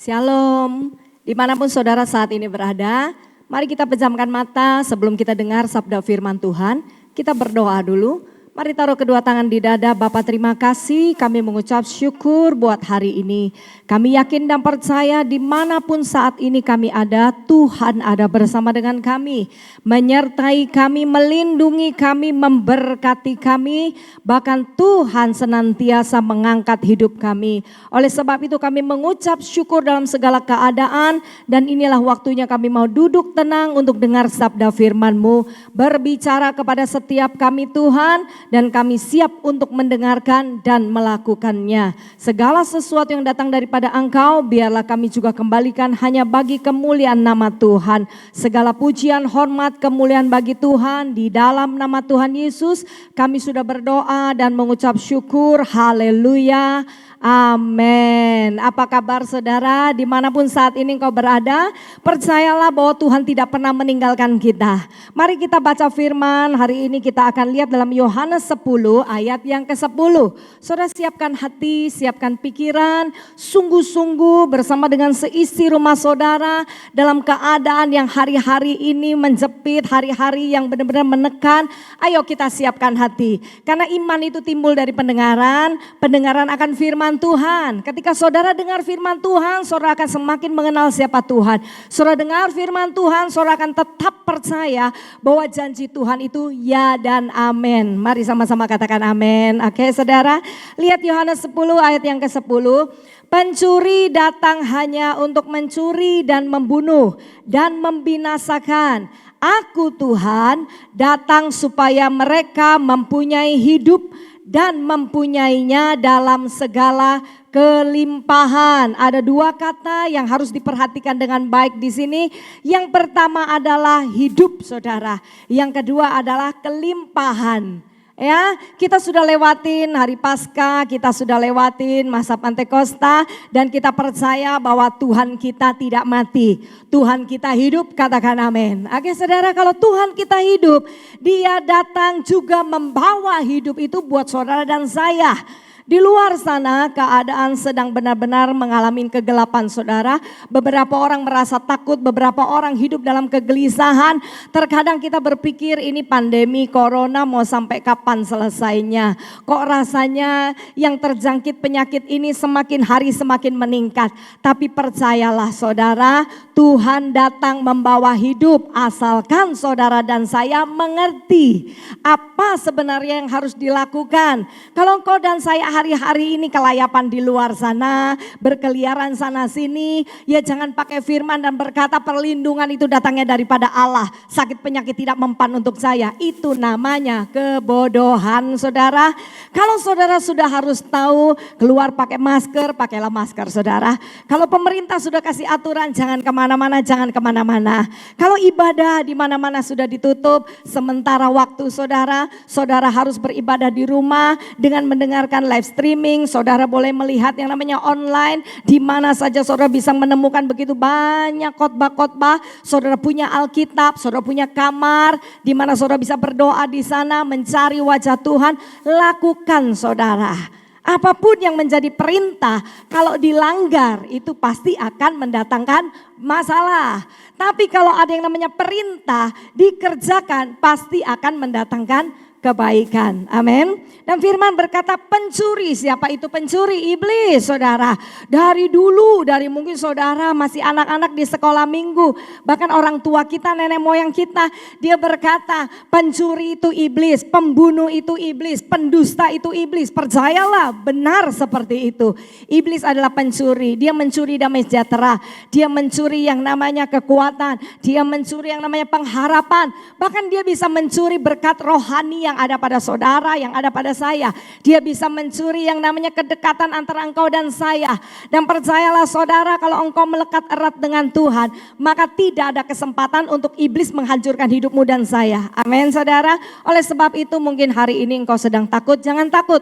Shalom, dimanapun saudara saat ini berada, mari kita pejamkan mata sebelum kita dengar sabda firman Tuhan. Kita berdoa dulu. Mari taruh kedua tangan di dada. Bapa, terima kasih, kami mengucap syukur buat hari ini. Kami yakin dan percaya dimanapun saat ini kami ada, Tuhan ada bersama dengan kami, menyertai kami, melindungi kami, memberkati kami, bahkan Tuhan senantiasa mengangkat hidup kami. Oleh sebab itu kami mengucap syukur dalam segala keadaan, dan inilah waktunya kami mau duduk tenang untuk dengar sabda firman-Mu, berbicara kepada setiap kami Tuhan, dan kami siap untuk mendengarkan dan melakukannya. Segala sesuatu yang datang daripada Engkau, biarlah kami juga kembalikan hanya bagi kemuliaan nama Tuhan. Segala pujian, hormat, kemuliaan bagi Tuhan. Di dalam nama Tuhan Yesus kami sudah berdoa dan mengucap syukur. Haleluya. Amin. Apa kabar saudara? Dimanapun saat ini engkau berada, percayalah bahwa Tuhan tidak pernah meninggalkan kita. Mari kita baca firman. Hari ini kita akan lihat dalam Yohanes 10 ayat yang ke-10. Saudara siapkan hati, siapkan pikiran, sungguh-sungguh bersama dengan seisi rumah saudara dalam keadaan yang hari-hari ini menjepit, hari-hari yang benar-benar menekan. Ayo kita siapkan hati. Karena iman itu timbul dari pendengaran, pendengaran akan firman Tuhan. Ketika saudara dengar firman Tuhan, saudara akan semakin mengenal siapa Tuhan. Saudara dengar firman Tuhan, saudara akan tetap percaya bahwa janji Tuhan itu ya dan amin. Mari sama-sama katakan amin. Oke saudara, lihat Yohanes 10 ayat yang ke-10. Pencuri datang hanya untuk mencuri dan membunuh dan membinasakan. Aku Tuhan datang supaya mereka mempunyai hidup dan mempunyainya dalam segala kelimpahan. Ada dua kata yang harus diperhatikan dengan baik di sini. Yang pertama adalah hidup saudara. Yang kedua adalah kelimpahan. Ya, kita sudah lewatin hari Paskah, kita sudah lewatin masa Pantekosta, dan kita percaya bahwa Tuhan kita tidak mati. Tuhan kita hidup, katakan amin. Oke saudara, kalau Tuhan kita hidup, Dia datang juga membawa hidup itu buat saudara dan saya. Di luar sana keadaan sedang benar-benar mengalami kegelapan saudara. Beberapa orang merasa takut, beberapa orang hidup dalam kegelisahan. Terkadang kita berpikir ini pandemi corona mau sampai kapan selesainya. Kok rasanya yang terjangkit penyakit ini semakin hari semakin meningkat. Tapi percayalah saudara, Tuhan datang membawa hidup asalkan saudara dan saya mengerti apa sebenarnya yang harus dilakukan. Kalau engkau dan saya hari-hari ini kelayapan di luar sana, berkeliaran sana sini, ya jangan pakai firman dan berkata perlindungan itu datangnya daripada Allah. Sakit penyakit tidak mempan untuk saya. Itu namanya kebodohan saudara. Kalau saudara sudah harus tahu keluar pakai masker, pakailah masker saudara. Kalau pemerintah sudah kasih aturan jangan kemana-mana, jangan kemana-mana. Kalau ibadah di mana-mana sudah ditutup, sementara waktu saudara harus beribadah di rumah dengan mendengarkan live streaming. Saudara boleh melihat yang namanya online, di mana saja saudara bisa menemukan begitu banyak khotbah-khotbah. Saudara punya Alkitab, saudara punya kamar di mana saudara bisa berdoa di sana, mencari wajah Tuhan. Lakukan saudara. Apapun yang menjadi perintah, kalau dilanggar itu pasti akan mendatangkan masalah. Tapi kalau ada yang namanya perintah dikerjakan, pasti akan mendatangkan kebaikan. Amin. Dan firman berkata pencuri. Siapa itu pencuri? Iblis saudara. Dari dulu, dari mungkin saudara masih anak-anak di sekolah minggu. Bahkan orang tua kita, nenek moyang kita. Dia berkata pencuri itu iblis, pembunuh itu iblis, pendusta itu iblis. Percayalah benar seperti itu. Iblis adalah pencuri. Dia mencuri damai sejahtera. Dia mencuri yang namanya kekuatan. Dia mencuri yang namanya pengharapan. Bahkan dia bisa mencuri berkat rohani yang ada pada saudara, yang ada pada saya. Dia bisa mencuri yang namanya kedekatan antara engkau dan saya. Dan percayalah saudara, kalau engkau melekat erat dengan Tuhan, maka tidak ada kesempatan untuk iblis menghancurkan hidupmu dan saya. Amin saudara. Oleh sebab itu mungkin hari ini engkau sedang takut, jangan takut.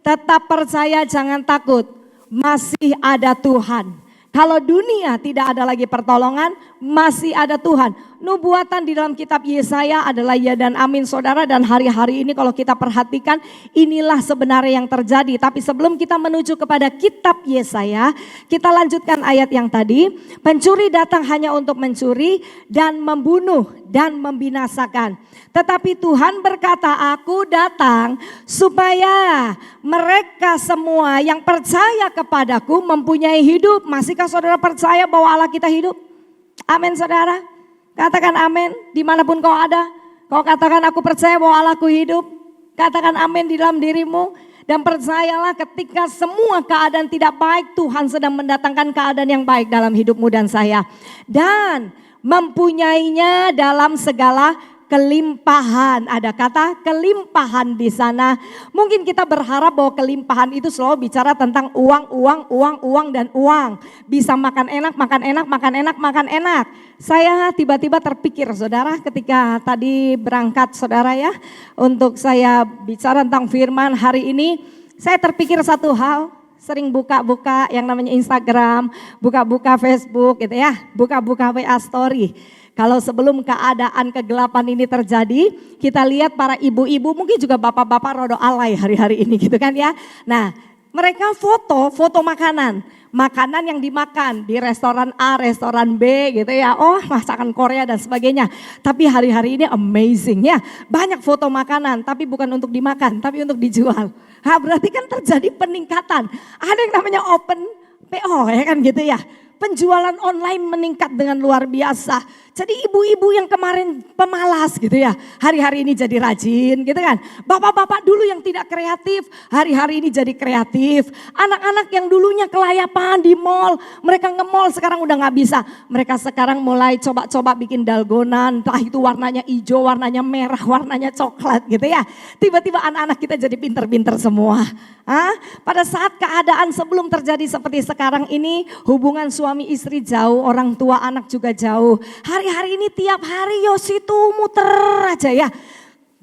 Tetap percaya, jangan takut. Masih ada Tuhan. Kalau dunia tidak ada lagi pertolongan, masih ada Tuhan. Nubuatan di dalam kitab Yesaya adalah ya dan amin saudara, dan hari-hari ini kalau kita perhatikan inilah sebenarnya yang terjadi. Tapi sebelum kita menuju kepada kitab Yesaya, kita lanjutkan ayat yang tadi. Pencuri datang hanya untuk mencuri dan membunuh dan membinasakan. Tetapi Tuhan berkata, aku datang supaya mereka semua yang percaya kepadaku mempunyai hidup. Masihkah saudara percaya bahwa Allah kita hidup? Amin saudara. Katakan amin dimanapun kau ada. Kau katakan aku percaya bahwa Allahku hidup. Katakan amin di dalam dirimu. Dan percayalah ketika semua keadaan tidak baik, Tuhan sedang mendatangkan keadaan yang baik dalam hidupmu dan saya. Dan mempunyainya dalam segala kelimpahan. Ada kata kelimpahan di sana. Mungkin kita berharap bahwa kelimpahan itu selalu bicara tentang uang dan uang. Bisa makan enak, makan enak, makan enak, makan enak. Saya tiba-tiba terpikir saudara ketika tadi berangkat saudara ya. Untuk saya bicara tentang firman hari ini. Saya terpikir satu hal. Sering buka-buka yang namanya Instagram, buka-buka Facebook gitu ya. Buka-buka WA story. Kalau sebelum keadaan kegelapan ini terjadi, kita lihat para ibu-ibu, mungkin juga bapak-bapak rodo alay hari-hari ini gitu kan ya. Nah, mereka foto makanan. Makanan yang dimakan di restoran A, restoran B gitu ya. Oh, masakan Korea dan sebagainya. Tapi hari-hari ini amazing ya. Banyak foto makanan, tapi bukan untuk dimakan, tapi untuk dijual. Berarti kan terjadi peningkatan. Ada yang namanya open PO ya kan gitu ya. Penjualan online meningkat dengan luar biasa. Jadi ibu-ibu yang kemarin pemalas gitu ya, hari-hari ini jadi rajin gitu kan. Bapak-bapak dulu yang tidak kreatif, hari-hari ini jadi kreatif. Anak-anak yang dulunya kelayapan di mall, mereka nge-mall sekarang udah gak bisa. Mereka sekarang mulai coba-coba bikin dalgonan, entah itu warnanya hijau, warnanya merah, warnanya coklat gitu ya. Tiba-tiba anak-anak kita jadi pinter-pinter semua. Pada saat keadaan sebelum terjadi seperti sekarang ini, hubungan suami istri jauh, orang tua anak juga jauh. Hari-hari ini tiap hari Yosi tuh muter aja ya.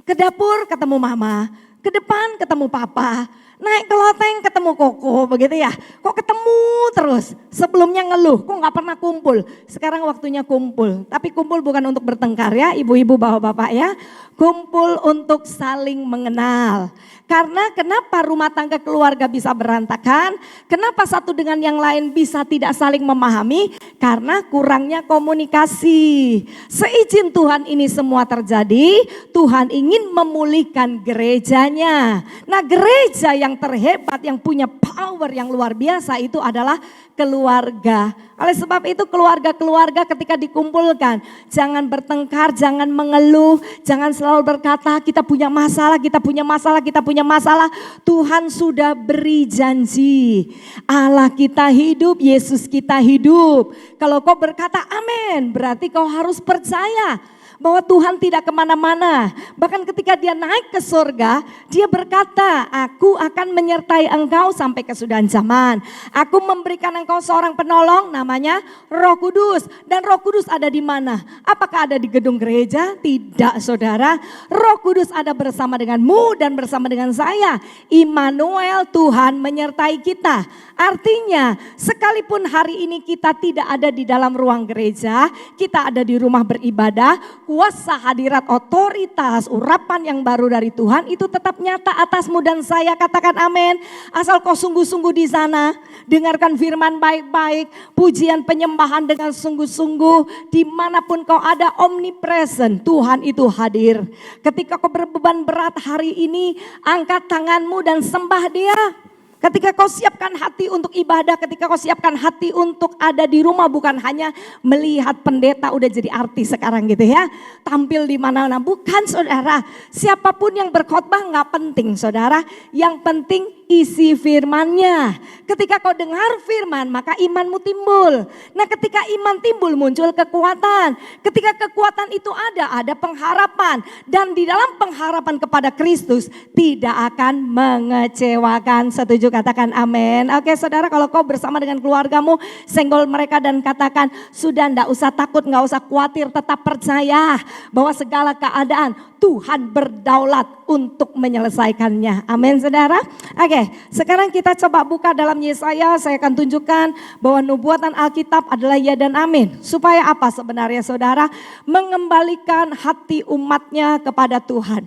Ke dapur ketemu mama, ke depan ketemu papa, naik ke loteng ketemu koko begitu ya. Kok ketemu terus, sebelumnya ngeluh kok gak pernah kumpul. Sekarang waktunya kumpul, tapi kumpul bukan untuk bertengkar ya ibu-ibu bapak-bapak ya. Kumpul untuk saling mengenal. Karena kenapa rumah tangga keluarga bisa berantakan? Kenapa satu dengan yang lain bisa tidak saling memahami? Karena kurangnya komunikasi. Seizin Tuhan ini semua terjadi, Tuhan ingin memulihkan gerejanya. Nah, gereja yang terhebat, yang punya power yang luar biasa itu adalah keluarga. Oleh sebab itu keluarga-keluarga ketika dikumpulkan, jangan bertengkar, jangan mengeluh, jangan selalu berkata kita punya masalah, kita punya masalah, kita punya masalah. Tuhan sudah beri janji, Allah kita hidup, Yesus kita hidup. Kalau kau berkata amin, berarti kau harus percaya bahwa Tuhan tidak kemana-mana. Bahkan ketika dia naik ke surga, dia berkata, aku akan menyertai engkau sampai kesudahan zaman. Aku memberikan engkau seorang penolong namanya Roh Kudus. Dan Roh Kudus ada di mana? Apakah ada di gedung gereja? Tidak saudara. Roh Kudus ada bersama denganmu dan bersama dengan saya. Immanuel, Tuhan menyertai kita. Artinya sekalipun hari ini kita tidak ada di dalam ruang gereja, kita ada di rumah beribadah, kuasa hadirat otoritas urapan yang baru dari Tuhan itu tetap nyata atasmu dan saya. Katakan amin. Asal kau sungguh-sungguh di sana, dengarkan firman baik-baik, pujian penyembahan dengan sungguh-sungguh, dimanapun kau ada, omnipresent, Tuhan itu hadir. Ketika kau berbeban berat hari ini, angkat tanganmu dan sembah Dia. Ketika kau siapkan hati untuk ibadah, ketika kau siapkan hati untuk ada di rumah, bukan hanya melihat pendeta udah jadi artis sekarang gitu ya, tampil di mana-mana, bukan saudara. Siapapun yang berkhotbah nggak penting saudara, yang penting isi firman-Nya. Ketika kau dengar firman, maka imanmu timbul. Nah, ketika iman timbul, muncul kekuatan. Ketika kekuatan itu ada pengharapan. Dan di dalam pengharapan kepada Kristus tidak akan mengecewakan. Setuju? Katakan amin. Oke saudara, kalau kau bersama dengan keluargamu, senggol mereka dan katakan, sudah enggak usah takut, enggak usah khawatir, tetap percaya bahwa segala keadaan Tuhan berdaulat untuk menyelesaikannya. Amin saudara. Oke, Oke, sekarang kita coba buka dalam Yesaya. Saya akan tunjukkan bahwa nubuatan Alkitab adalah ya dan amin. Supaya apa sebenarnya saudara? Mengembalikan hati umatnya kepada Tuhan.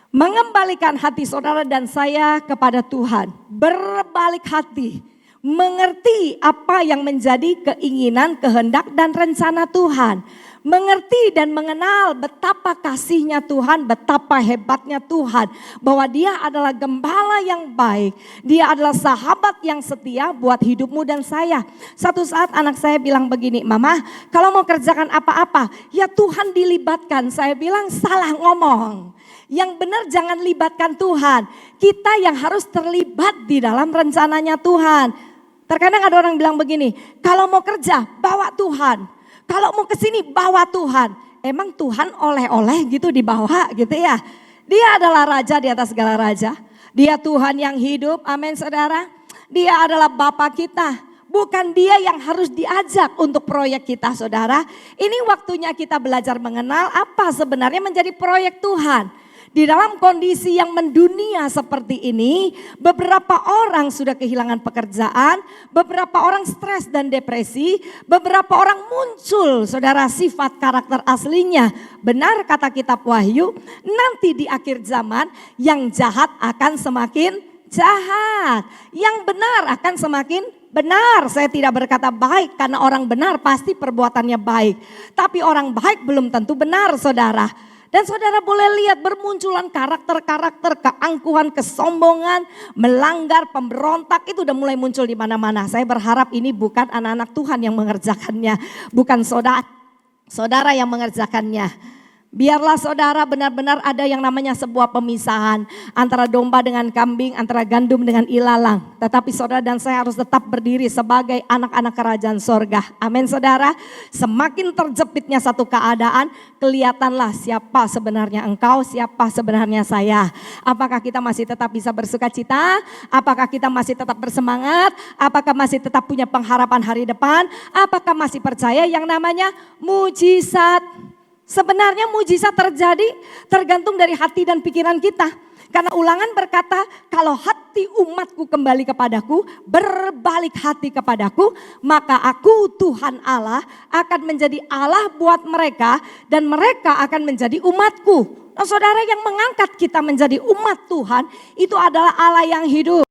Mengembalikan hati saudara dan saya kepada Tuhan. Berbalik hati. Mengerti apa yang menjadi keinginan, kehendak dan rencana Tuhan. Mengerti dan mengenal betapa kasihnya Tuhan, betapa hebatnya Tuhan. Bahwa dia adalah gembala yang baik. Dia adalah sahabat yang setia buat hidupmu dan saya. Satu saat anak saya bilang begini, Mama kalau mau kerjakan apa-apa ya Tuhan dilibatkan. Saya bilang salah ngomong. Yang benar jangan libatkan Tuhan. Kita yang harus terlibat di dalam rencananya Tuhan. Terkadang ada orang bilang begini, kalau mau kerja bawa Tuhan. Kalau mau ke sini bawa Tuhan. Emang Tuhan oleh-oleh gitu dibawa gitu ya. Dia adalah raja di atas segala raja. Dia Tuhan yang hidup, amin saudara. Dia adalah Bapa kita. Bukan dia yang harus diajak untuk proyek kita saudara. Ini waktunya kita belajar mengenal apa sebenarnya menjadi proyek Tuhan. Di dalam kondisi yang mendunia seperti ini, beberapa orang sudah kehilangan pekerjaan, beberapa orang stres dan depresi, beberapa orang muncul saudara sifat karakter aslinya. Benar kata kitab Wahyu, nanti di akhir zaman yang jahat akan semakin jahat, yang benar akan semakin benar. Saya tidak berkata baik karena orang benar pasti perbuatannya baik. Tapi orang baik belum tentu benar saudara. Dan saudara boleh lihat bermunculan karakter-karakter keangkuhan, kesombongan, melanggar, pemberontak itu udah mulai muncul di mana-mana. Saya berharap ini bukan anak-anak Tuhan yang mengerjakannya, bukan saudara yang mengerjakannya. Biarlah saudara benar-benar ada yang namanya sebuah pemisahan antara domba dengan kambing, antara gandum dengan ilalang. Tetapi saudara dan saya harus tetap berdiri sebagai anak-anak kerajaan sorga. Amin saudara. Semakin terjepitnya satu keadaan, kelihatanlah siapa sebenarnya engkau, siapa sebenarnya saya. Apakah kita masih tetap bisa bersuka cita? Apakah kita masih tetap bersemangat? Apakah masih tetap punya pengharapan hari depan? Apakah masih percaya yang namanya mujizat? Sebenarnya mujizat terjadi tergantung dari hati dan pikiran kita. Karena Ulangan berkata, kalau hati umatku kembali kepadaku, berbalik hati kepadaku, maka aku Tuhan Allah akan menjadi Allah buat mereka dan mereka akan menjadi umatku. Nah, saudara, yang mengangkat kita menjadi umat Tuhan itu adalah Allah yang hidup.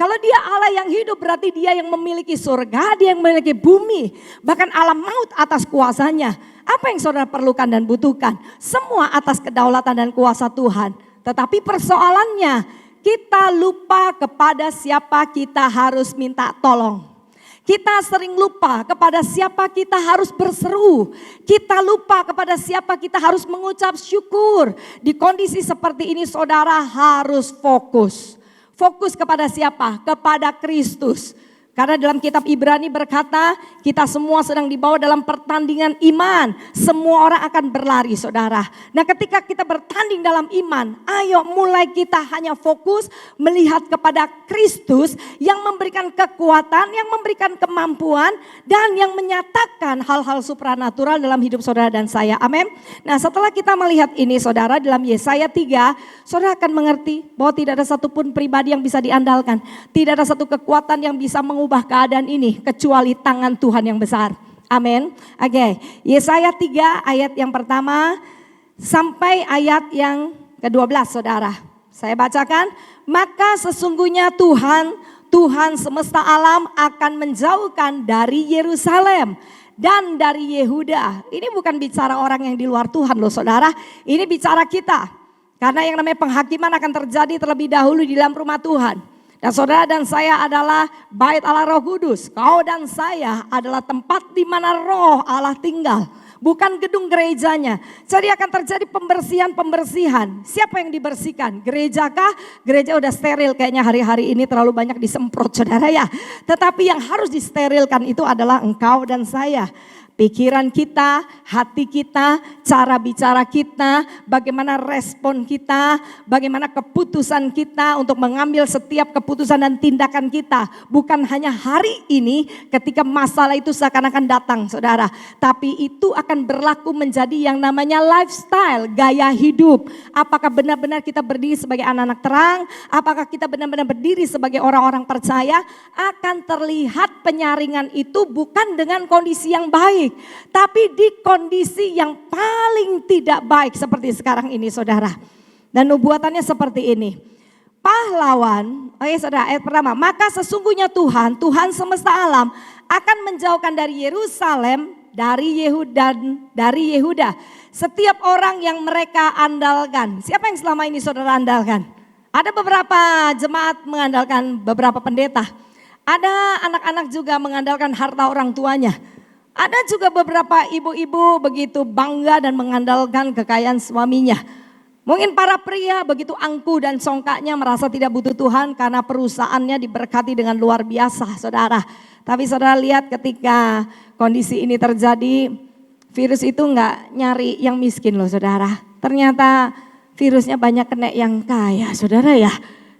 Kalau dia Allah yang hidup berarti dia yang memiliki surga, dia yang memiliki bumi, bahkan alam maut atas kuasanya. Apa yang saudara perlukan dan butuhkan? Semua atas kedaulatan dan kuasa Tuhan. Tetapi persoalannya kita lupa kepada siapa kita harus minta tolong. Kita sering lupa kepada siapa kita harus berseru. Kita lupa kepada siapa kita harus mengucap syukur. Di kondisi seperti ini saudara harus fokus. Fokus kepada siapa? Kepada Kristus. Karena dalam kitab Ibrani berkata, kita semua sedang dibawa dalam pertandingan iman. Semua orang akan berlari saudara. Nah, ketika kita bertanding dalam iman, ayo mulai kita hanya fokus melihat kepada Kristus yang memberikan kekuatan, yang memberikan kemampuan, dan yang menyatakan hal-hal supranatural dalam hidup saudara dan saya. Amin. Nah, setelah kita melihat ini saudara, dalam Yesaya 3, saudara akan mengerti bahwa tidak ada satupun pribadi yang bisa diandalkan. Tidak ada satu kekuatan yang bisa mengubah keadaan ini kecuali tangan Tuhan yang besar. Amin. Oke, Yesaya 3 ayat yang pertama sampai ayat yang ke-12 saudara. Saya bacakan, maka sesungguhnya Tuhan semesta alam akan menjauhkan dari Yerusalem dan dari Yehuda. Ini bukan bicara orang yang di luar Tuhan loh saudara, ini bicara kita. Karena yang namanya penghakiman akan terjadi terlebih dahulu di dalam rumah Tuhan. Dan saudara dan saya adalah bait Allah Roh Kudus. Kau dan saya adalah tempat di mana Roh Allah tinggal. Bukan gedung gerejanya. Jadi akan terjadi pembersihan. Siapa yang dibersihkan? Gereja kah? Gereja udah steril kayaknya hari-hari ini terlalu banyak disemprot saudara ya. Tetapi yang harus disterilkan itu adalah engkau dan saya. Pikiran kita, hati kita, cara bicara kita, bagaimana respon kita, bagaimana keputusan kita untuk mengambil setiap keputusan dan tindakan kita. Bukan hanya hari ini ketika masalah itu seakan-akan datang, saudara. Tapi itu akan berlaku menjadi yang namanya lifestyle, gaya hidup. Apakah benar-benar kita berdiri sebagai anak-anak terang? Apakah kita benar-benar berdiri sebagai orang-orang percaya? Akan terlihat penyaringan itu bukan dengan kondisi yang baik, tapi di kondisi yang paling tidak baik seperti sekarang ini, saudara. Dan nubuatannya seperti ini. Pahlawan, saudara, ayat pertama, maka sesungguhnya Tuhan semesta alam akan menjauhkan dari Yerusalem, dari Yehuda, setiap orang yang mereka andalkan. Siapa yang selama ini saudara andalkan? Ada beberapa jemaat mengandalkan beberapa pendeta. Ada anak-anak juga mengandalkan harta orang tuanya. Ada juga beberapa ibu-ibu begitu bangga dan mengandalkan kekayaan suaminya. Mungkin para pria begitu angkuh dan songkaknya merasa tidak butuh Tuhan karena perusahaannya diberkati dengan luar biasa, saudara. Tapi saudara lihat ketika kondisi ini terjadi, virus itu enggak nyari yang miskin loh, saudara. Ternyata virusnya banyak kena yang kaya, saudara ya.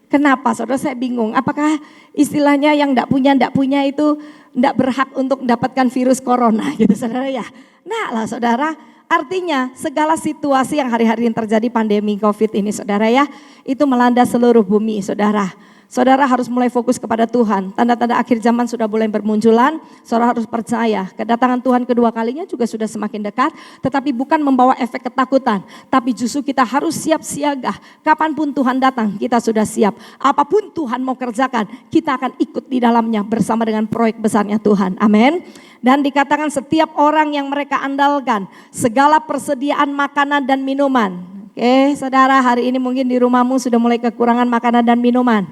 Kenapa saudara, saya bingung, apakah istilahnya yang enggak punya itu enggak berhak untuk mendapatkan virus corona gitu, saudara ya. Nah lah saudara, artinya segala situasi yang hari-hari ini terjadi pandemi COVID ini, saudara ya, itu melanda seluruh bumi, saudara. Saudara harus mulai fokus kepada Tuhan. Tanda-tanda akhir zaman sudah mulai bermunculan. Saudara harus percaya kedatangan Tuhan kedua kalinya juga sudah semakin dekat. Tetapi bukan membawa efek ketakutan. Tapi justru kita harus siap siaga. Kapanpun Tuhan datang kita sudah siap. Apapun Tuhan mau kerjakan kita akan ikut di dalamnya bersama dengan proyek besarnya Tuhan. Amin. Dan dikatakan setiap orang yang mereka andalkan segala persediaan makanan dan minuman. Oke saudara, hari ini mungkin di rumahmu sudah mulai kekurangan makanan dan minuman.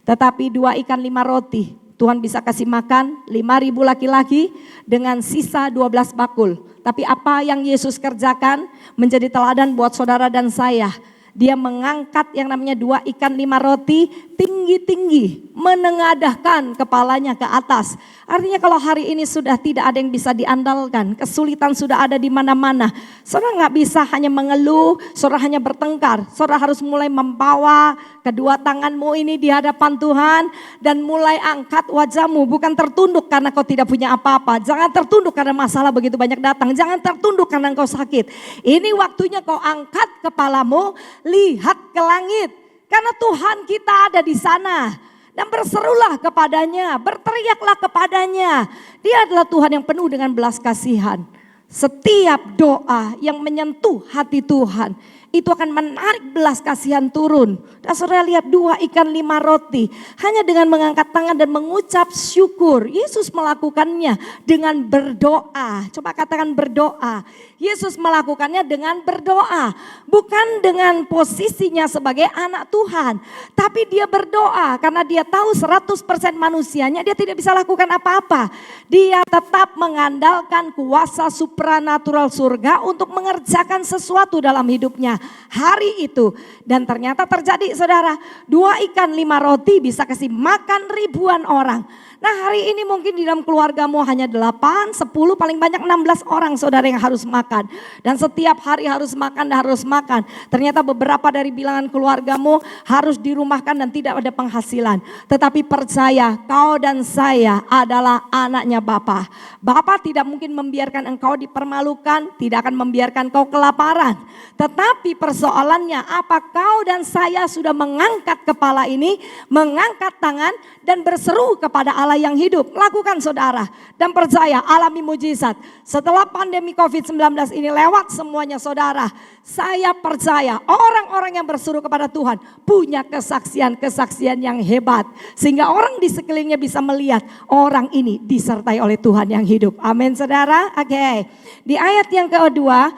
Tetapi 2 ikan 5 roti, Tuhan bisa kasih makan 5.000 laki-laki dengan sisa 12 bakul. Tapi apa yang Yesus kerjakan menjadi teladan buat saudara dan saya. Dia mengangkat yang namanya 2 ikan 5 roti tinggi-tinggi, menengadahkan kepalanya ke atas. Artinya kalau hari ini sudah tidak ada yang bisa diandalkan, kesulitan sudah ada di mana-mana. Saudara nggak bisa hanya mengeluh, saudara hanya bertengkar. Saudara harus mulai membawa kedua tanganmu ini di hadapan Tuhan dan mulai angkat wajahmu, bukan tertunduk karena kau tidak punya apa-apa. Jangan tertunduk karena masalah begitu banyak datang. Jangan tertunduk karena kau sakit. Ini waktunya kau angkat kepalamu, lihat ke langit. Karena Tuhan kita ada di sana. Dan berserulah kepadanya, berteriaklah kepadanya. Dia adalah Tuhan yang penuh dengan belas kasihan. Setiap doa yang menyentuh hati Tuhan, itu akan menarik belas kasihan turun. Dan saudara lihat 2 ikan 5 roti. Hanya dengan mengangkat tangan dan mengucap syukur. Yesus melakukannya dengan berdoa. Coba katakan berdoa. Yesus melakukannya dengan berdoa. Bukan dengan posisinya sebagai anak Tuhan. Tapi dia berdoa karena dia tahu 100% manusianya dia tidak bisa lakukan apa-apa. Dia tetap mengandalkan kuasa supranatural surga untuk mengerjakan sesuatu dalam hidupnya. Hari itu dan ternyata terjadi saudara, 2 ikan 5 roti bisa kasih makan ribuan orang. Nah hari ini mungkin di dalam keluargamu hanya 8, 10, paling banyak 16 orang saudara yang harus makan. Dan setiap hari harus makan dan harus makan. Ternyata beberapa dari bilangan keluargamu harus dirumahkan dan tidak ada penghasilan. Tetapi percaya kau dan saya adalah anaknya Bapa. Bapa tidak mungkin membiarkan engkau dipermalukan, tidak akan membiarkan kau kelaparan. Tetapi persoalannya apa kau dan saya sudah mengangkat kepala ini, mengangkat tangan dan berseru kepada Allah yang hidup. Lakukan saudara dan percaya alami mujizat. Setelah pandemi COVID-19 ini lewat semuanya saudara, saya percaya orang-orang yang berseru kepada Tuhan punya kesaksian-kesaksian yang hebat. Sehingga orang di sekelilingnya bisa melihat orang ini disertai oleh Tuhan yang hidup. Amin saudara. Oke. Di ayat yang kedua,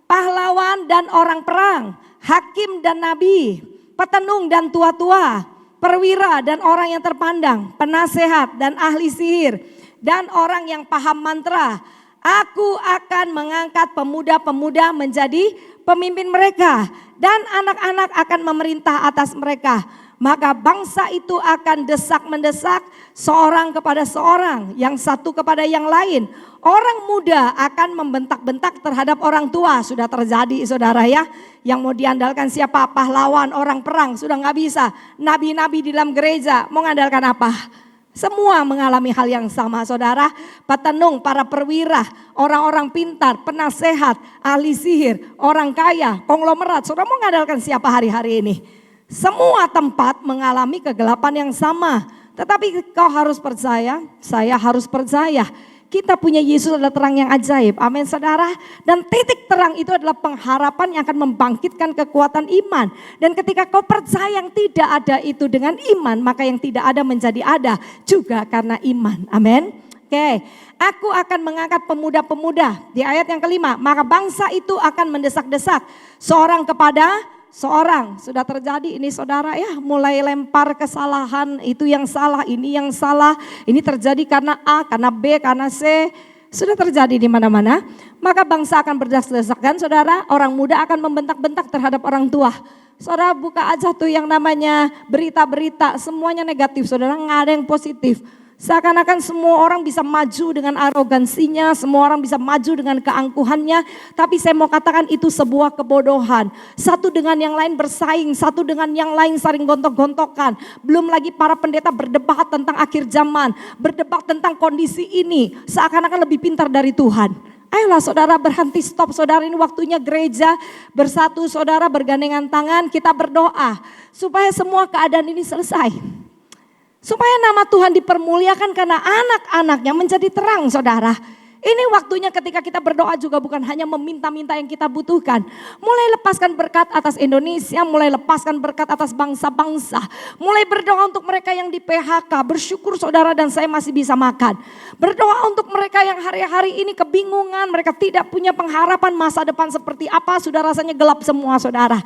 pahlawan dan orang perang, hakim dan nabi, petenung dan tua-tua, perwira dan orang yang terpandang, penasehat dan ahli sihir, dan orang yang paham mantra. Aku akan mengangkat pemuda-pemuda menjadi pemimpin mereka, dan anak-anak akan memerintah atas mereka. maka bangsa itu akan desak-mendesak, seorang kepada seorang, yang satu kepada yang lain. Orang muda akan membentak-bentak terhadap orang tua. Sudah terjadi saudara ya. Yang mau diandalkan siapa? Pahlawan, orang perang, sudah nggak bisa. Nabi-nabi di dalam gereja mau mengandalkan apa? Semua mengalami hal yang sama saudara. Petenung, para perwira, orang-orang pintar, penasehat, ahli sihir, orang kaya, konglomerat. Saudara mau mengandalkan siapa hari-hari ini? Semua tempat mengalami kegelapan yang sama. Tetapi kau harus percaya, saya harus percaya. Kita punya Yesus adalah terang yang ajaib. Amin saudara. Dan titik terang itu adalah pengharapan yang akan membangkitkan kekuatan iman. Dan ketika kau percaya yang tidak ada itu dengan iman, maka yang tidak ada menjadi ada juga karena iman. Amin. Oke, aku akan mengangkat pemuda-pemuda. Di ayat yang kelima, maka bangsa itu akan mendesak-desak seorang kepada seorang. Sudah terjadi ini saudara ya, mulai lempar kesalahan, itu yang salah, ini yang salah. Ini terjadi karena A, karena B, karena C. Sudah terjadi di mana-mana. Maka bangsa akan berdesak-desakan saudara, orang muda akan membentak-bentak terhadap orang tua. Saudara buka aja tuh yang namanya berita-berita, semuanya negatif saudara, nggak ada yang positif. Seakan-akan semua orang bisa maju dengan arogansinya, semua orang bisa maju dengan keangkuhannya. Tapi saya mau katakan itu sebuah kebodohan. Satu dengan yang lain bersaing, satu dengan yang lain saling gontok-gontokan. Belum lagi para pendeta berdebat tentang akhir zaman, berdebat tentang kondisi ini. Seakan-akan lebih pintar dari Tuhan. Ayolah saudara berhenti, stop saudara, ini waktunya gereja bersatu saudara, bergandengan tangan, kita berdoa. Supaya semua keadaan ini selesai. Supaya nama Tuhan dipermuliakan karena anak-anaknya menjadi terang saudara. Ini waktunya ketika kita berdoa juga bukan hanya meminta-minta yang kita butuhkan. Mulai lepaskan berkat atas Indonesia, mulai lepaskan berkat atas bangsa-bangsa. Mulai berdoa untuk mereka yang di PHK, bersyukur saudara dan saya masih bisa makan. Berdoa untuk mereka yang hari-hari ini kebingungan, mereka tidak punya pengharapan masa depan seperti apa, sudah rasanya gelap semua saudara.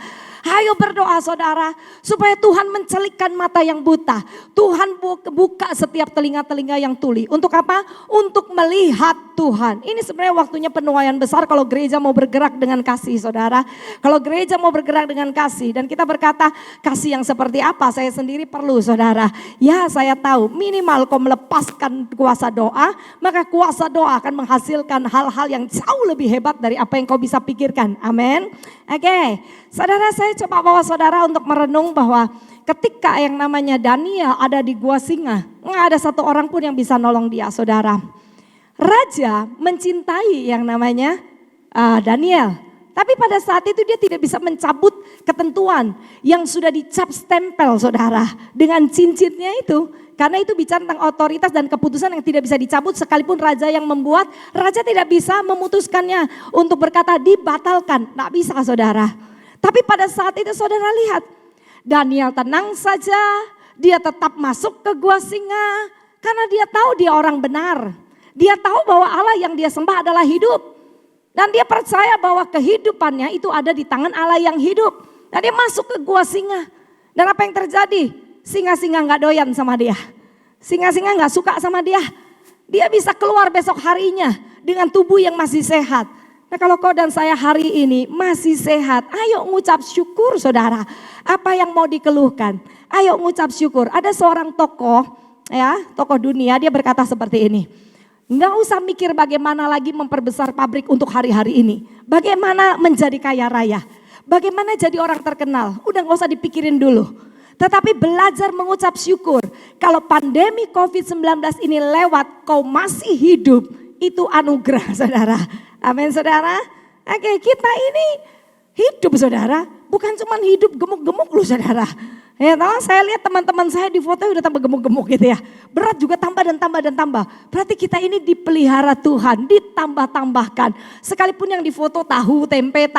Ayo berdoa saudara, supaya Tuhan mencelikkan mata yang buta. Tuhan buka setiap telinga-telinga yang tuli. Untuk apa? Untuk melihat Tuhan. Ini sebenarnya waktunya penuaian besar kalau gereja mau bergerak dengan kasih saudara. Kalau gereja mau bergerak dengan kasih dan kita berkata kasih yang seperti apa, saya sendiri perlu saudara. Ya saya tahu minimal kau melepaskan kuasa doa, maka kuasa doa akan menghasilkan hal-hal yang jauh lebih hebat dari apa yang kau bisa pikirkan. Amin. Oke, saudara saya coba bawa saudara untuk merenung bahwa ketika yang namanya Daniel ada di gua singa, nggak ada satu orang pun yang bisa nolong dia saudara. Raja mencintai yang namanya Daniel. Tapi pada saat itu dia tidak bisa mencabut ketentuan yang sudah dicap stempel saudara dengan cincinnya itu. Karena itu bicara tentang otoritas dan keputusan yang tidak bisa dicabut sekalipun raja yang membuat, raja tidak bisa memutuskannya untuk berkata dibatalkan. Tidak bisa saudara. Tapi pada saat itu saudara lihat, Daniel tenang saja, dia tetap masuk ke gua singa karena dia tahu dia orang benar. Dia tahu bahwa Allah yang dia sembah adalah hidup. Dan dia percaya bahwa kehidupannya itu ada di tangan Allah yang hidup. Dan dia masuk ke gua singa. Dan apa yang terjadi? Singa-singa gak doyan sama dia. Singa-singa gak suka sama dia. Dia bisa keluar besok harinya dengan tubuh yang masih sehat. Nah kalau kau dan saya hari ini masih sehat, ayo ngucap syukur saudara. Apa yang mau dikeluhkan? Ayo ngucap syukur. Ada seorang tokoh, ya, tokoh dunia, dia berkata seperti ini. Nggak usah mikir bagaimana lagi memperbesar pabrik untuk hari-hari ini. Bagaimana menjadi kaya raya. Bagaimana jadi orang terkenal. Udah nggak usah dipikirin dulu. Tetapi belajar mengucap syukur. Kalau pandemi COVID-19 ini lewat, kau masih hidup. Itu anugerah saudara. Amin saudara. Oke, kita ini hidup saudara. Bukan cuma hidup gemuk-gemuk loh saudara. Ya, tahu, saya lihat teman-teman saya di foto udah tambah gemuk-gemuk gitu ya. Berat juga tambah dan tambah dan tambah. Berarti kita ini dipelihara Tuhan, ditambah-tambahkan. Sekalipun yang di foto tahu tempe.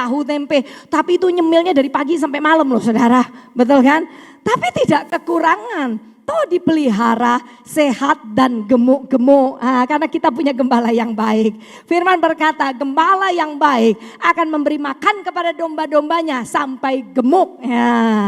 Tapi itu nyemilnya dari pagi sampai malam loh saudara. Betul kan? Tapi tidak kekurangan. toh dipelihara, sehat dan gemuk-gemuk. Karena kita punya gembala yang baik. Firman berkata, gembala yang baik akan memberi makan kepada domba-dombanya sampai gemuk.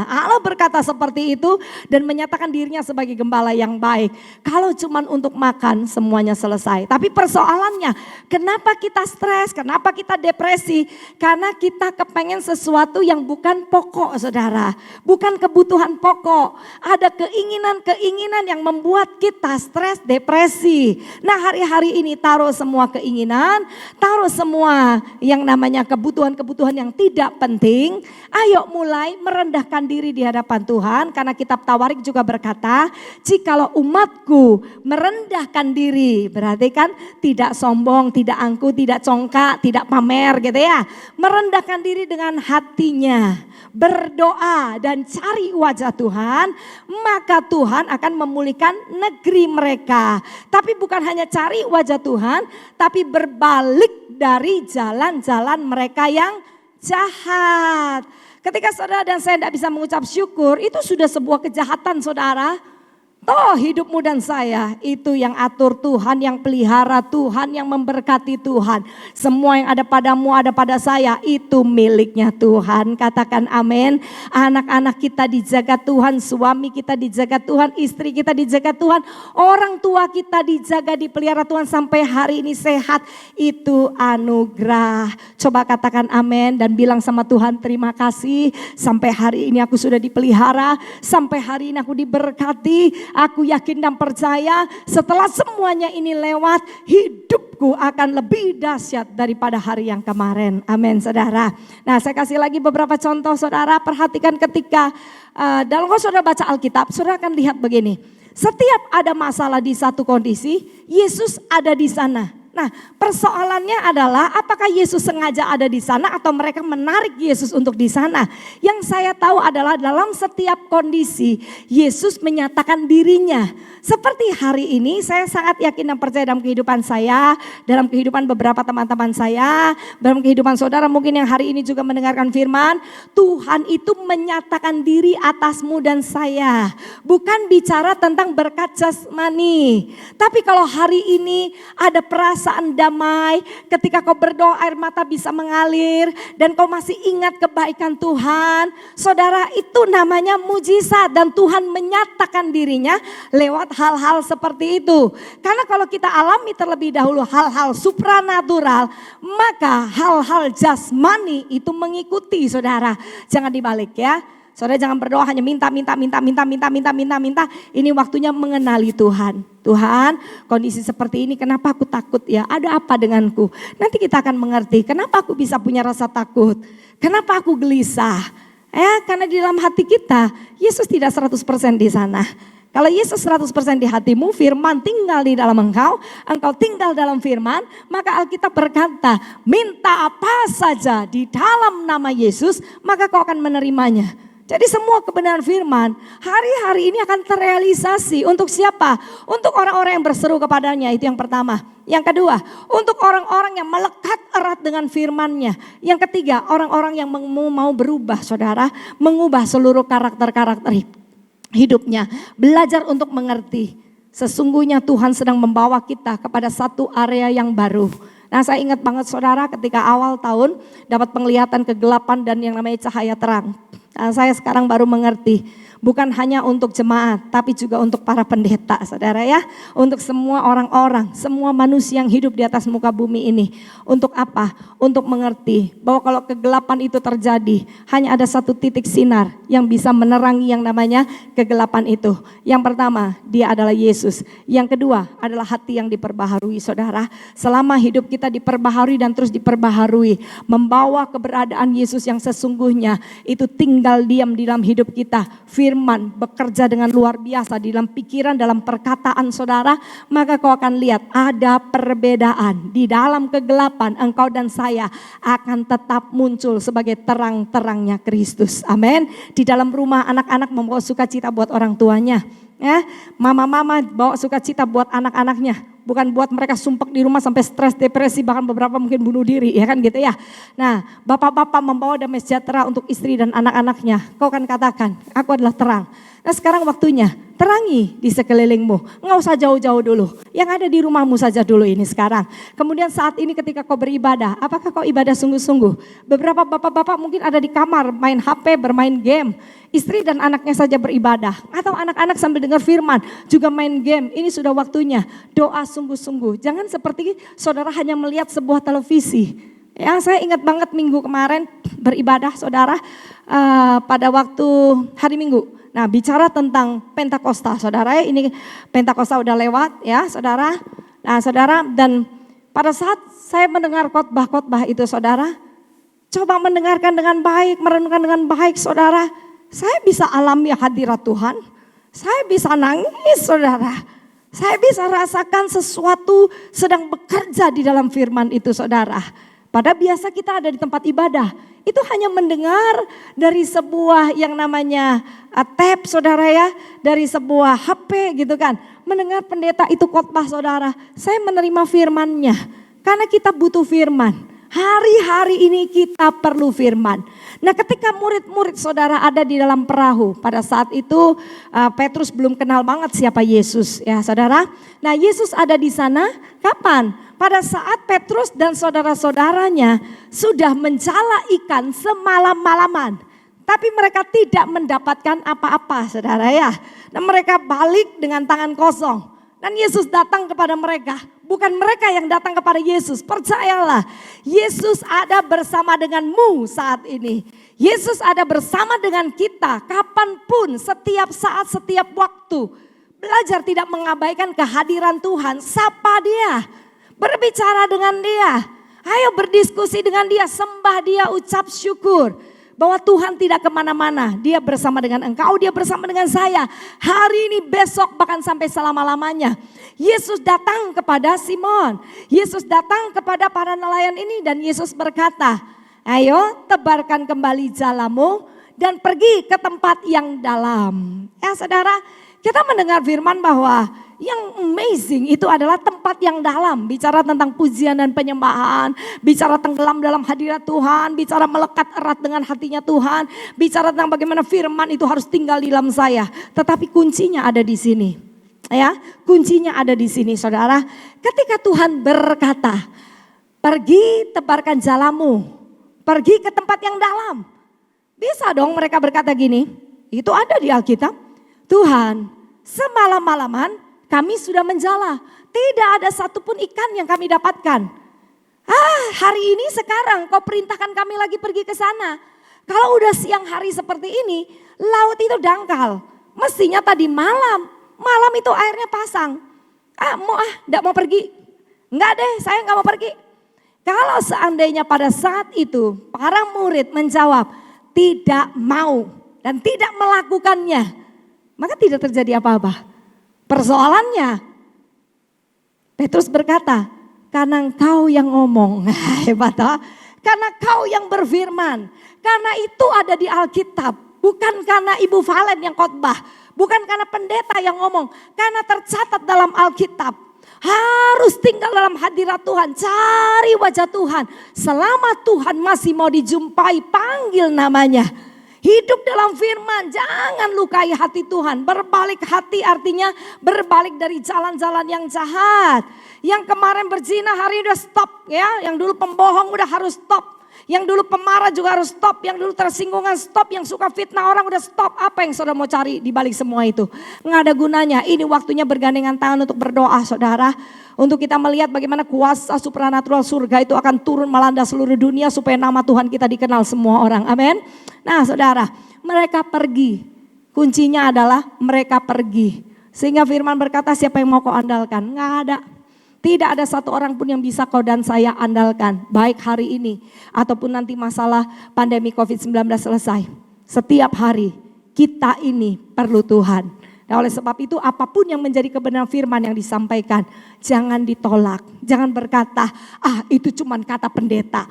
Allah berkata seperti itu dan menyatakan dirinya sebagai gembala yang baik. Kalau cuman untuk makan semuanya selesai. Tapi persoalannya, kenapa kita stres, kenapa kita depresi? Karena kita kepengen sesuatu yang bukan pokok, saudara. Bukan kebutuhan pokok. Ada keinginan yang membuat kita stres, depresi. Nah, hari-hari ini taruh semua keinginan, taruh semua yang namanya kebutuhan-kebutuhan yang tidak penting. Ayo mulai merendahkan diri di hadapan Tuhan, karena kitab Tawarik juga berkata, jikalau umatku merendahkan diri, berarti kan tidak sombong, tidak angkuh, tidak congkak, tidak pamer gitu ya. Merendahkan diri dengan hatinya, berdoa dan cari wajah Tuhan, maka Tuhan akan memulihkan negeri mereka. Tapi bukan hanya cari wajah Tuhan, tapi berbalik dari jalan-jalan mereka yang jahat. Ketika saudara dan saya tidak bisa mengucap syukur, itu sudah sebuah kejahatan, saudara. Toh hidupmu dan saya itu yang atur Tuhan, yang pelihara Tuhan, yang memberkati Tuhan. Semua yang ada padamu, ada pada saya, itu miliknya Tuhan. Katakan amin. Anak-anak kita dijaga Tuhan, suami kita dijaga Tuhan, istri kita dijaga Tuhan, orang tua kita dijaga, dipelihara Tuhan sampai hari ini sehat. Itu anugerah. Coba katakan amin dan bilang sama Tuhan, terima kasih sampai hari ini aku sudah dipelihara, sampai hari ini aku diberkati. Aku yakin dan percaya setelah semuanya ini lewat, hidupku akan lebih dahsyat daripada hari yang kemarin. Amin, saudara. Nah, saya kasih lagi beberapa contoh, saudara. Perhatikan ketika dalam kalau saudara baca Alkitab, saudara akan lihat begini. Setiap ada masalah di satu kondisi, Yesus ada di sana. Nah, persoalannya adalah apakah Yesus sengaja ada di sana atau mereka menarik Yesus untuk di sana. Yang saya tahu adalah dalam setiap kondisi Yesus menyatakan dirinya. Seperti hari ini saya sangat yakin dan percaya dalam kehidupan saya, dalam kehidupan beberapa teman-teman saya, dalam kehidupan saudara mungkin yang hari ini juga mendengarkan firman, Tuhan itu menyatakan diri atasmu dan saya. Bukan bicara tentang berkat jasmani. Tapi kalau hari ini ada perasaan damai, ketika kau berdoa air mata bisa mengalir dan kau masih ingat kebaikan Tuhan, saudara, itu namanya mujizat dan Tuhan menyatakan dirinya lewat hal-hal seperti itu. Karena kalau kita alami terlebih dahulu hal-hal supranatural, maka hal-hal jasmani itu mengikuti, saudara. Jangan dibalik ya. Saudara jangan berdoa hanya minta. Ini waktunya mengenali Tuhan. Tuhan, kondisi seperti ini kenapa aku takut ya? Ada apa denganku? Nanti kita akan mengerti kenapa aku bisa punya rasa takut. Kenapa aku gelisah? Ya, karena di dalam hati kita Yesus tidak 100% di sana. Kalau Yesus 100% di hatimu, firman tinggal di dalam engkau tinggal dalam firman, maka Alkitab berkata, minta apa saja di dalam nama Yesus, maka kau akan menerimanya. Jadi semua kebenaran firman hari-hari ini akan terrealisasi. Untuk siapa? Untuk orang-orang yang berseru kepadanya, itu yang pertama. Yang kedua, untuk orang-orang yang melekat erat dengan firman-Nya. Yang ketiga, orang-orang yang mau berubah, saudara, mengubah seluruh karakter-karakter hidupnya. Belajar untuk mengerti. Sesungguhnya Tuhan sedang membawa kita kepada satu area yang baru. Nah, saya ingat banget saudara ketika awal tahun dapat penglihatan kegelapan dan yang namanya cahaya terang. Nah, saya sekarang baru mengerti. Bukan hanya untuk jemaat, tapi juga untuk para pendeta, saudara ya. Untuk semua orang-orang, semua manusia yang hidup di atas muka bumi ini. Untuk apa? Untuk mengerti bahwa kalau kegelapan itu terjadi, hanya ada satu titik sinar yang bisa menerangi yang namanya kegelapan itu. Yang pertama, dia adalah Yesus. Yang kedua adalah hati yang diperbaharui, saudara. Selama hidup kita diperbaharui dan terus diperbaharui, membawa keberadaan Yesus yang sesungguhnya, itu tinggal diam di dalam hidup kita. Firman bekerja dengan luar biasa di dalam pikiran, dalam perkataan saudara, maka kau akan lihat ada perbedaan. Di dalam kegelapan engkau dan saya akan tetap muncul sebagai terang-terangnya Kristus. Amin. Di dalam rumah anak-anak membawa sukacita buat orang tuanya. Ya, mama-mama bawa sukacita buat anak-anaknya. Bukan buat mereka sumpek di rumah sampai stres, depresi, bahkan beberapa mungkin bunuh diri, ya kan gitu ya. Nah, bapak-bapak membawa damai sejahtera untuk istri dan anak-anaknya. Kau kan katakan, aku adalah terang. Nah, sekarang waktunya Terangi di sekelilingmu, nggak usah jauh-jauh dulu. Yang ada di rumahmu saja dulu ini sekarang. Kemudian saat ini ketika kau beribadah, apakah kau ibadah sungguh-sungguh? Beberapa bapak-bapak mungkin ada di kamar main HP, bermain game. Istri dan anaknya saja beribadah. Atau anak-anak sambil dengar firman juga main game. Ini sudah waktunya doa sungguh-sungguh. Jangan seperti saudara hanya melihat sebuah televisi. Ya, saya ingat banget minggu kemarin beribadah saudara pada waktu hari Minggu. Nah, bicara tentang Pentakosta, saudara, ini Pentakosta udah lewat ya, saudara. Nah, saudara, dan pada saat saya mendengar khotbah-khotbah itu, saudara, coba mendengarkan dengan baik, merenungkan dengan baik, saudara. Saya bisa alami hadirat Tuhan, saya bisa nangis, saudara. Saya bisa rasakan sesuatu sedang bekerja di dalam firman itu, saudara. Pada biasa kita ada di tempat ibadah, itu hanya mendengar dari sebuah yang namanya tape, saudara ya, dari sebuah HP gitu kan. Mendengar pendeta itu khotbah, saudara, saya menerima firman-Nya karena kita butuh firman. Hari-hari ini kita perlu firman. Nah, ketika murid-murid saudara ada di dalam perahu, pada saat itu Petrus belum kenal banget siapa Yesus ya, saudara. Nah, Yesus ada di sana kapan? Pada saat Petrus dan saudara-saudaranya sudah menjala ikan semalam-malaman. Tapi mereka tidak mendapatkan apa-apa, saudara ya. Dan mereka balik dengan tangan kosong. Dan Yesus datang kepada mereka. Bukan mereka yang datang kepada Yesus. Percayalah, Yesus ada bersama denganmu saat ini. Yesus ada bersama dengan kita kapanpun, setiap saat, setiap waktu. Belajar tidak mengabaikan kehadiran Tuhan. Sapa Dia. Berbicara dengan Dia, ayo berdiskusi dengan Dia, sembah Dia, ucap syukur. Bahwa Tuhan tidak kemana-mana, Dia bersama dengan engkau, Dia bersama dengan saya. Hari ini, besok, bahkan sampai selama-lamanya. Yesus datang kepada Simon, Yesus datang kepada para nelayan ini dan Yesus berkata, ayo tebarkan kembali jalamu dan pergi ke tempat yang dalam. Ya saudara, kita mendengar firman bahwa yang amazing itu adalah tempat yang dalam. Bicara tentang pujian dan penyembahan. Bicara tenggelam dalam hadirat Tuhan. Bicara melekat erat dengan hatinya Tuhan. Bicara tentang bagaimana firman itu harus tinggal di dalam saya. Tetapi kuncinya ada di sini. Ya, kuncinya ada di sini, saudara. Ketika Tuhan berkata, pergi tebarkan jalamu. Pergi ke tempat yang dalam. Bisa dong mereka berkata gini. Itu ada di Alkitab. Tuhan, semalam-malaman kami sudah menjala, tidak ada satupun ikan yang kami dapatkan. Hari ini sekarang kau perintahkan kami lagi pergi ke sana. Kalau udah siang hari seperti ini, laut itu dangkal. Mestinya tadi malam itu airnya pasang. Enggak mau pergi. Enggak deh, saya enggak mau pergi. Kalau seandainya pada saat itu para murid menjawab tidak mau dan tidak melakukannya, maka tidak terjadi apa-apa. Persoalannya, Petrus berkata, karena engkau yang ngomong, hebat toh? Karena kau yang berfirman, karena itu ada di Alkitab, bukan karena Ibu Valen yang khotbah, bukan karena pendeta yang ngomong, karena tercatat dalam Alkitab. Harus tinggal dalam hadirat Tuhan, cari wajah Tuhan. Selama Tuhan masih mau dijumpai, panggil namanya. Hidup dalam firman, jangan lukai hati Tuhan. Berbalik hati artinya berbalik dari jalan-jalan yang jahat. Yang kemarin berzina hari ini udah stop ya. Yang dulu pembohong udah harus stop. Yang dulu pemarah juga harus stop. Yang dulu tersinggungan stop. Yang suka fitnah orang udah stop. Apa yang saudara mau cari di balik semua itu? Nggak ada gunanya. Ini waktunya bergandengan tangan untuk berdoa, saudara. Untuk kita melihat bagaimana kuasa supranatural surga itu akan turun melanda seluruh dunia supaya nama Tuhan kita dikenal semua orang. Amin. Nah, saudara, mereka pergi. Kuncinya adalah mereka pergi. Sehingga firman berkata, siapa yang mau kau andalkan? Nggak ada. Tidak ada satu orang pun yang bisa kau dan saya andalkan. Baik hari ini ataupun nanti masalah pandemi COVID-19 selesai. Setiap hari kita ini perlu Tuhan. Nah, oleh sebab itu apapun yang menjadi kebenaran firman yang disampaikan, jangan ditolak. Jangan berkata, itu cuman kata pendeta.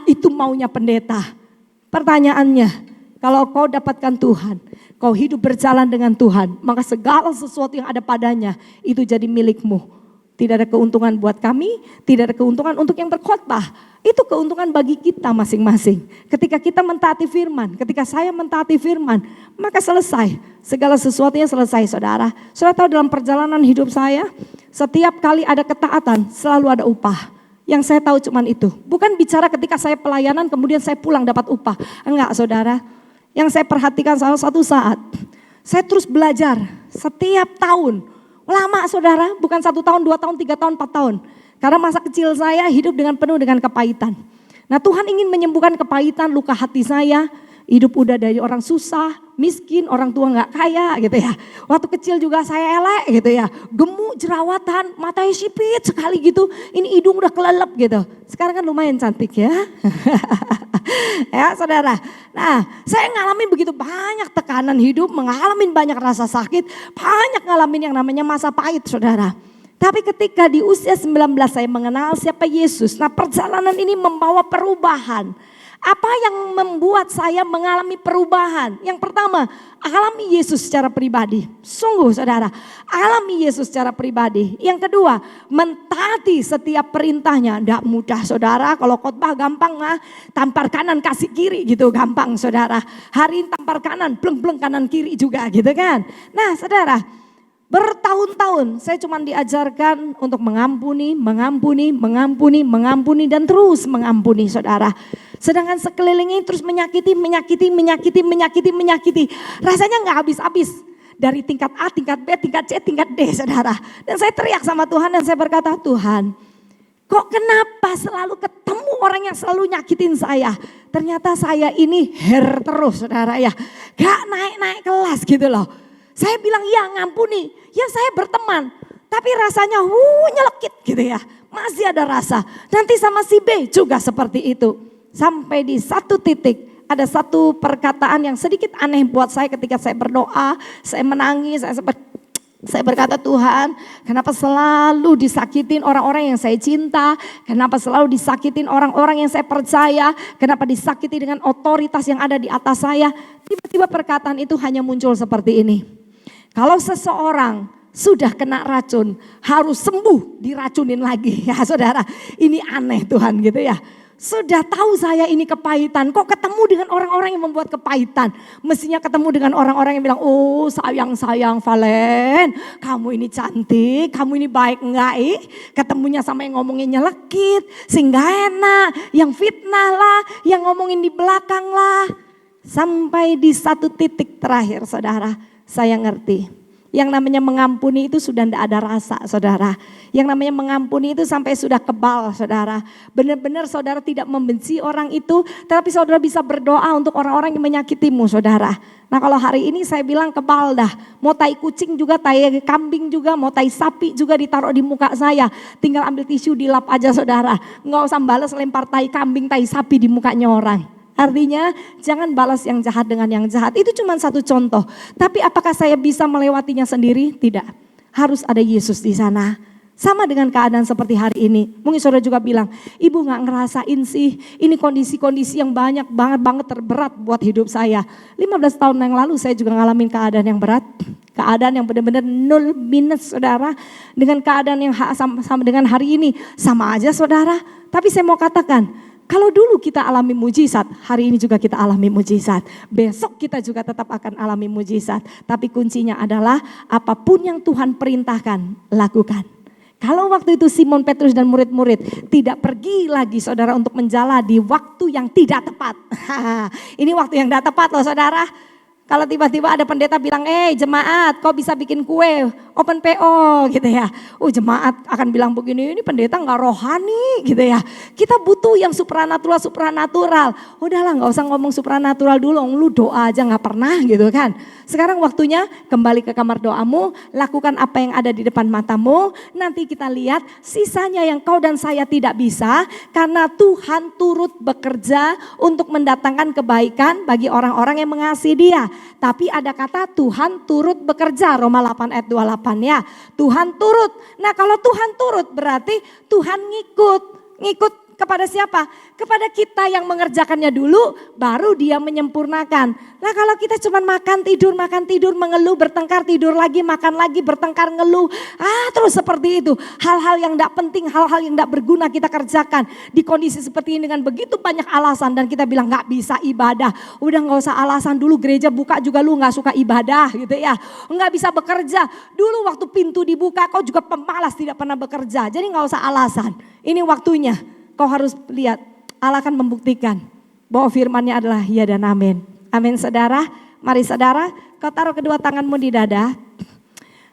Itu maunya pendeta. Pertanyaannya, kalau kau dapatkan Tuhan, kau hidup berjalan dengan Tuhan, maka segala sesuatu yang ada padanya itu jadi milikmu. Tidak ada keuntungan buat kami, tidak ada keuntungan untuk yang berkhotbah. Itu keuntungan bagi kita masing-masing. Ketika kita mentaati firman, ketika saya mentaati firman, maka selesai. Segala sesuatunya selesai, saudara. Saudara tahu dalam perjalanan hidup saya, setiap kali ada ketaatan selalu ada upah. Yang saya tahu cuman itu. Bukan bicara ketika saya pelayanan kemudian saya pulang dapat upah. Enggak, saudara. Yang saya perhatikan salah satu saat, saya terus belajar setiap tahun. Lama, saudara, bukan 1 tahun, 2 tahun, 3 tahun, 4 tahun. Karena masa kecil saya hidup dengan penuh dengan kepahitan. Nah, Tuhan ingin menyembuhkan kepahitan, luka hati saya. Hidup udah dari orang susah, miskin, orang tua gak kaya gitu ya. Waktu kecil juga saya elek gitu ya. Gemuk, jerawatan, matanya sipit sekali gitu. Ini hidung udah kelelep gitu. Sekarang kan lumayan cantik ya. Ya, saudara. Nah, saya ngalamin begitu banyak tekanan hidup, mengalami banyak rasa sakit, banyak ngalamin yang namanya masa pahit, saudara. Tapi ketika di usia 19 saya mengenal siapa Yesus. Nah, perjalanan ini membawa perubahan. Apa yang membuat saya mengalami perubahan? Yang pertama, alami Yesus secara pribadi. Sungguh, saudara, alami Yesus secara pribadi. Yang kedua, mentaati setiap perintahnya. Tidak mudah, saudara. Kalau khotbah gampang mah, tampar kanan kasih kiri gitu, gampang, saudara. Hari ini tampar kanan, bleng-bleng kanan kiri juga gitu kan. Nah, saudara, bertahun-tahun saya cuma diajarkan untuk mengampuni, dan terus mengampuni, saudara. Sedangkan sekelilingnya terus menyakiti. Rasanya nggak habis-habis. Dari tingkat A, tingkat B, tingkat C, tingkat D, saudara. Dan saya teriak sama Tuhan dan saya berkata, Tuhan, kok kenapa selalu ketemu orang yang selalu nyakitin saya? Ternyata saya ini terus, saudara ya. Gak naik-naik kelas gitu loh. Saya bilang ya ngampuni, ya saya berteman. Tapi rasanya nyelekit gitu ya. Masih ada rasa. Nanti sama si B juga seperti itu. Sampai di satu titik ada satu perkataan yang sedikit aneh buat saya ketika saya berdoa. Saya menangis, saya berkata, Tuhan, kenapa selalu disakitin orang-orang yang saya cinta? Kenapa selalu disakitin orang-orang yang saya percaya? Kenapa disakiti dengan otoritas yang ada di atas saya? Tiba-tiba perkataan itu hanya muncul seperti ini. Kalau seseorang sudah kena racun, harus sembuh diracunin lagi. Ya, saudara, ini aneh Tuhan gitu ya. Sudah tahu saya ini kepahitan, kok ketemu dengan orang-orang yang membuat kepahitan. Mestinya ketemu dengan orang-orang yang bilang, oh sayang Valen, kamu ini cantik, kamu ini baik enggak ketemunya sama yang ngomongin nyelekit, sehingga enak, yang fitnah lah, yang ngomongin di belakang lah. Sampai di satu titik terakhir, saudara, saya ngerti. Yang namanya mengampuni itu sudah tidak ada rasa, saudara. Yang namanya mengampuni itu sampai sudah kebal, saudara. Benar-benar saudara tidak membenci orang itu, tapi saudara bisa berdoa untuk orang-orang yang menyakitimu, saudara. Nah, kalau hari ini saya bilang kebal dah. Mau tai kucing juga, tai kambing juga, mau tai sapi juga ditaruh di muka saya. Tinggal ambil tisu dilap aja, saudara. Nggak usah balas lempar tai kambing, tai sapi di mukanya orang. Artinya jangan balas yang jahat dengan yang jahat. Itu cuma satu contoh. Tapi apakah saya bisa melewatinya sendiri? Tidak. Harus ada Yesus di sana. Sama dengan keadaan seperti hari ini. Mungkin saudara juga bilang, ibu gak ngerasain sih. Ini kondisi-kondisi yang banyak banget terberat buat hidup saya. 15 tahun yang lalu saya juga ngalamin keadaan yang berat. Keadaan yang benar-benar nol minus, saudara. Dengan keadaan yang sama dengan hari ini. Sama aja, saudara. Tapi saya mau katakan, kalau dulu kita alami mujizat, hari ini juga kita alami mujizat. Besok kita juga tetap akan alami mujizat. Tapi kuncinya adalah apapun yang Tuhan perintahkan, lakukan. Kalau waktu itu Simon Petrus dan murid-murid tidak pergi lagi, saudara, untuk menjalani waktu yang tidak tepat. Ini waktu yang tidak tepat loh, saudara. Kalau tiba-tiba ada pendeta bilang, jemaat kok bisa bikin kue, open PO gitu ya. Jemaat akan bilang begini, ini pendeta gak rohani gitu ya. Kita butuh yang supranatural. Udahlah gak usah ngomong supranatural dulu, lu doa aja gak pernah gitu kan. Sekarang waktunya kembali ke kamar doamu, lakukan apa yang ada di depan matamu. Nanti kita lihat sisanya yang kau dan saya tidak bisa, karena Tuhan turut bekerja untuk mendatangkan kebaikan bagi orang-orang yang mengasihi Dia. Tapi ada kata Tuhan turut bekerja, Roma 8 ayat 28 ya. Tuhan turut. Nah, kalau Tuhan turut berarti Tuhan ngikut Kepada siapa? Kepada kita yang mengerjakannya dulu, baru dia menyempurnakan. Nah kalau kita cuma makan tidur, mengeluh, bertengkar, tidur lagi, makan lagi, bertengkar, ngeluh. Terus seperti itu. Hal-hal yang tidak penting, hal-hal yang tidak berguna kita kerjakan. Di kondisi seperti ini dengan begitu banyak alasan dan kita bilang gak bisa ibadah. Udah gak usah alasan, dulu gereja buka juga lu gak suka ibadah gitu ya. Gak bisa bekerja. Dulu waktu pintu dibuka kau juga pemalas, tidak pernah bekerja. Jadi gak usah alasan. Ini waktunya. Kau harus lihat, Allah akan membuktikan bahwa firman-Nya adalah ya dan amin. Amin saudara. Mari saudara, kau taruh kedua tanganmu di dada.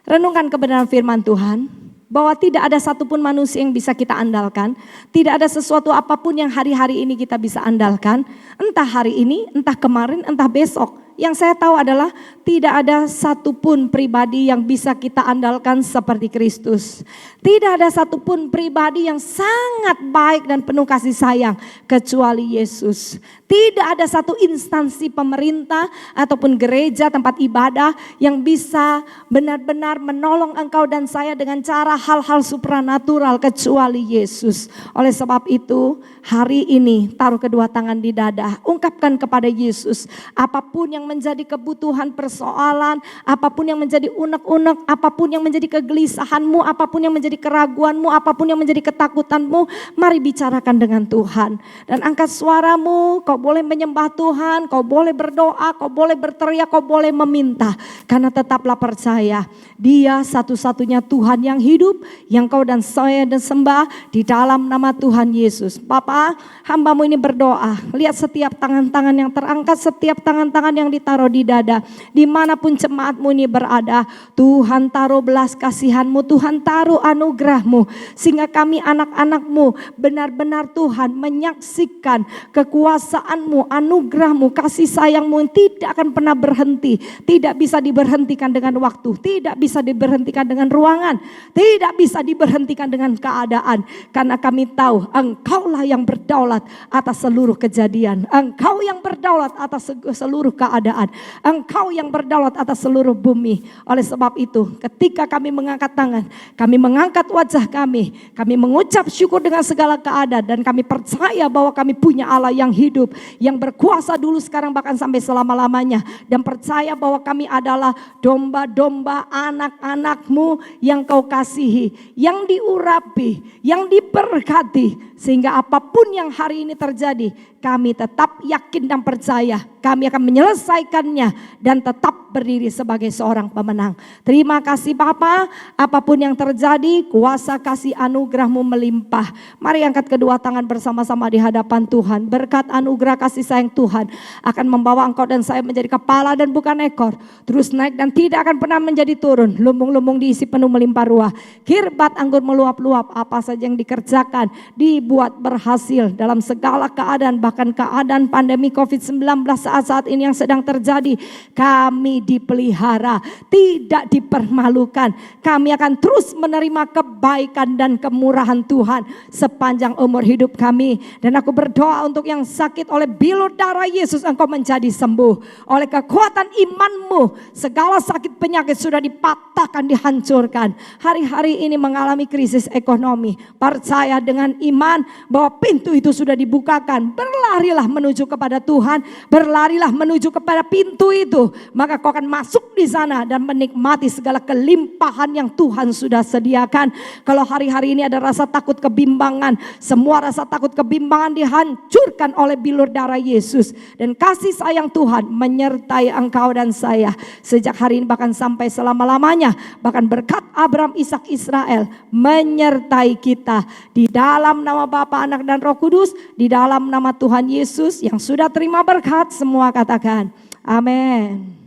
Renungkan kebenaran firman Tuhan. Bahwa tidak ada satupun manusia yang bisa kita andalkan. Tidak ada sesuatu apapun yang hari-hari ini kita bisa andalkan. Entah hari ini, entah kemarin, entah besok. Yang saya tahu adalah tidak ada satupun pribadi yang bisa kita andalkan seperti Kristus. Tidak ada satupun pribadi yang sangat baik dan penuh kasih sayang kecuali Yesus. Tidak ada satu instansi pemerintah ataupun gereja tempat ibadah yang bisa benar-benar menolong engkau dan saya dengan cara hal-hal supranatural kecuali Yesus. Oleh sebab itu hari ini taruh kedua tangan di dada, ungkapkan kepada Yesus apapun yang menjadi kebutuhan, persoalan, apapun yang menjadi unek-unek, apapun yang menjadi kegelisahanmu, apapun yang menjadi keraguanmu, apapun yang menjadi ketakutanmu, mari bicarakan dengan Tuhan. Dan angkat suaramu, kau boleh menyembah Tuhan, kau boleh berdoa, kau boleh berteriak, kau boleh meminta. Karena tetaplah percaya, Dia satu-satunya Tuhan yang hidup, yang kau dan saya dan sembah di dalam nama Tuhan Yesus. Bapa, hambamu ini berdoa, lihat setiap tangan-tangan yang terangkat, setiap tangan-tangan yang ditaruh di dada, dimanapun jemaatmu ini berada, Tuhan taruh belas kasihanmu, Tuhan taruh anugerahmu, sehingga kami anak-anakmu benar-benar Tuhan menyaksikan kekuasaanmu, anugerahmu, kasih sayangmu yang tidak akan pernah berhenti, tidak bisa diberhentikan dengan waktu, tidak bisa diberhentikan dengan ruangan, tidak bisa diberhentikan dengan keadaan, karena kami tahu Engkaulah yang berdaulat atas seluruh kejadian, Engkau yang berdaulat atas seluruh keadaan, Engkau yang berdaulat atas seluruh bumi. Oleh sebab itu ketika kami mengangkat tangan, kami mengangkat wajah kami mengucap syukur dengan segala keadaan, dan kami percaya bahwa kami punya Allah yang hidup, yang berkuasa dulu, sekarang, bahkan sampai selama-lamanya, dan percaya bahwa kami adalah domba-domba anak-anakmu yang kau kasihi, yang diurapi, yang diberkati, sehingga apapun yang hari ini terjadi, kami tetap yakin dan percaya kami akan menyelesaikannya dan tetap berdiri sebagai seorang pemenang. Terima kasih Bapa, apapun yang terjadi, kuasa kasih anugerah-Mu melimpah. Mari angkat kedua tangan bersama-sama di hadapan Tuhan. Berkat anugerah kasih sayang Tuhan akan membawa engkau dan saya menjadi kepala dan bukan ekor, terus naik dan tidak akan pernah menjadi turun. Lumbung-lumbung diisi penuh melimpah ruah, kirbat anggur meluap-luap. Apa saja yang dikerjakan dibuat berhasil dalam segala keadaan, bahkan keadaan pandemi COVID-19 saat ini yang sedang terjadi. Kami dipelihara, tidak dipermalukan. Kami akan terus menerima kebaikan dan kemurahan Tuhan sepanjang umur hidup kami. Dan aku berdoa untuk yang sakit, oleh bilur darah Yesus engkau menjadi sembuh. Oleh kekuatan imanmu, segala sakit penyakit sudah dipatahkan, dihancurkan. Hari-hari ini mengalami krisis ekonomi, percaya dengan iman bahwa pintu itu sudah dibukakan. Berlarilah menuju kepada Tuhan, berlarilah menuju kepada pintu itu, maka kau akan masuk di sana dan menikmati segala kelimpahan yang Tuhan sudah sediakan. Kalau hari-hari ini ada rasa takut, kebimbangan, semua rasa takut, kebimbangan dihancurkan oleh bilur darah Yesus, dan kasih sayang Tuhan menyertai engkau dan saya sejak hari ini bahkan sampai selama-lamanya. Bahkan berkat Abraham, Ishak, Israel menyertai kita di dalam nama Bapa, Anak dan Roh Kudus, di dalam nama Tuhan Yesus yang sudah terima berkat semua, katakan amin.